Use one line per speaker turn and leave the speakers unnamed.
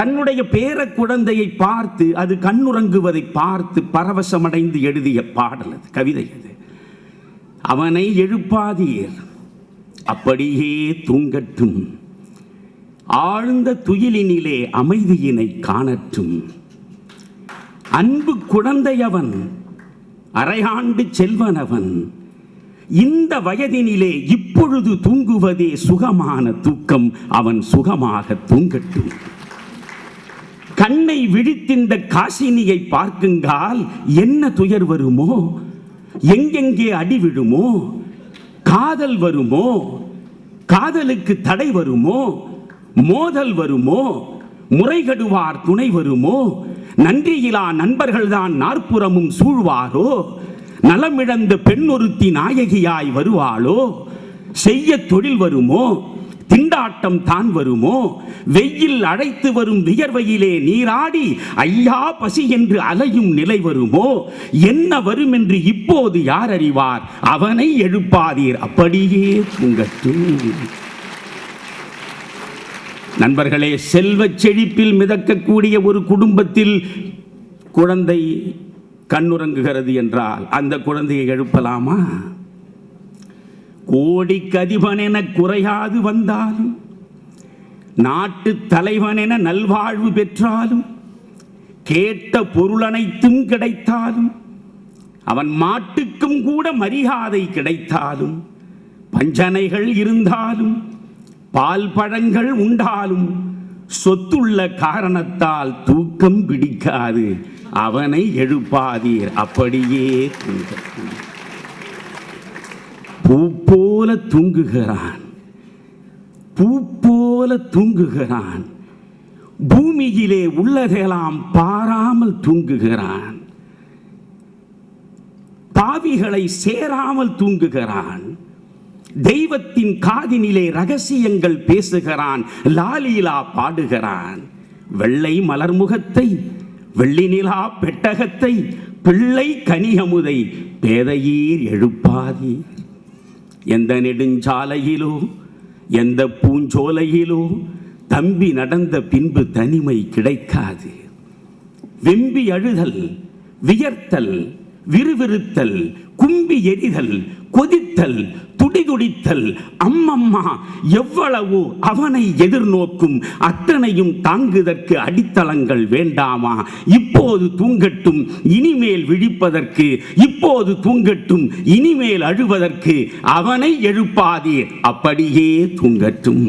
தன்னுடைய பேர குழந்தையை பார்த்து அது கண்ணுறங்குவதை பார்த்து பரவசமடைந்து எழுதிய பாடல் அது, கவிதை அது. அவனை எழுப்பாதீர், அப்படியே தூங்கட்டும், ஆழ்ந்த துயிலினிலே அமைதியினை காணட்டும். அன்பு குழந்தையவன், அரையாண்டு செல்வனவன், இந்த வயதினிலே இப்பொழுது தூங்குவதே சுகமான தூக்கம், அவன் சுகமாக தூங்கட்டும். கண்ணை விழித்திந்த காசினியை பார்க்குங்கால் என்ன துயர் வருமோ, எங்கெங்கே அடி விழுமோ, காதல் வருமோ, காதலுக்கு தடை வருமோ, மோதல் வருமோ, முறைகடுவார் துணை வருமோ, நன்றியிலா நண்பர்கள்தான் நாற்புறமும் சூழ்வாரோ, நலமிழந்த பெண்ணொருத்தி நாயகியாய் வருவாளோ, செய்ய தொழில் வருமோ, திண்டாட்டம் தான் வருமோ, வெயில் அழைத்து வரும் வியர்வையிலே நீராடி ஐயா பசி என்று அலையும் நிலை வருமோ, என்ன வரும் என்று இப்போது யார் அறிவார், அவனை எழுப்பாதீர், அப்படியே தூங்கட்டும். நண்பர்களே, செல்வச் செழிப்பில் மிதக்கக்கூடிய ஒரு குடும்பத்தில் குழந்தை கண்ணுறங்குகிறது என்றால் அந்த குழந்தையை எழுப்பலாமா? கோடிக்கு அதிபனென குறையாது வந்தாலும், நாட்டு தலைவனென நல்வாழ்வு பெற்றாலும், கேட்ட பொருள் அனைத்தும் கிடைத்தாலும், அவன் மாட்டுக்கும் கூட மரியாதை கிடைத்தாலும், பஞ்சனைகள் இருந்தாலும், பால் பழங்கள் உண்டாலும், சொத்துள்ள காரணத்தால் தூக்கம் பிடிக்காது, அவனை எழுப்பாதீர், அப்படியே தூங்கட்டும். பூ போல தூங்குகிறான், பூ போல தூங்குகிறான், பூமியிலே உள்ளதெல்லாம் பாராமல் தூங்குகிறான், பாவிகளை சேராமல் தூங்குகிறான், தெய்வத்தின் காதினிலே ரகசியங்கள் பேசுகிறான், லாலீலா பாடுகிறான். வெள்ளை மலர்முகத்தை, வெள்ளி நிலா பெட்டகத்தை, பிள்ளை கனியமுதை பேதையீர் எழுப்பாதீர். எந்த நெடுஞ்சாலையிலோ எந்த பூஞ்சோலையிலோ தம்பி நடந்த பின்பு தனிமை கிடைக்காது. வெம்பி அழுதல், வியர்த்தல், விறுவிறுத்தல், கும்பி எரிதல், கொதித்தல், துடிதுடித்தல், அம்மம்மா எவ்வளவோ அவனை எதிர்நோக்கும், அத்தனையும் தாங்குதற்கு அடித்தளங்கள் வேண்டாமா? இப்போது தூங்கட்டும், இனிமேல் விழிப்பதற்கு, இப்போது தூங்கட்டும், இனிமேல் அழுவதற்கு, அவனை எழுப்பாதீர், அப்படியே தூங்கட்டும்.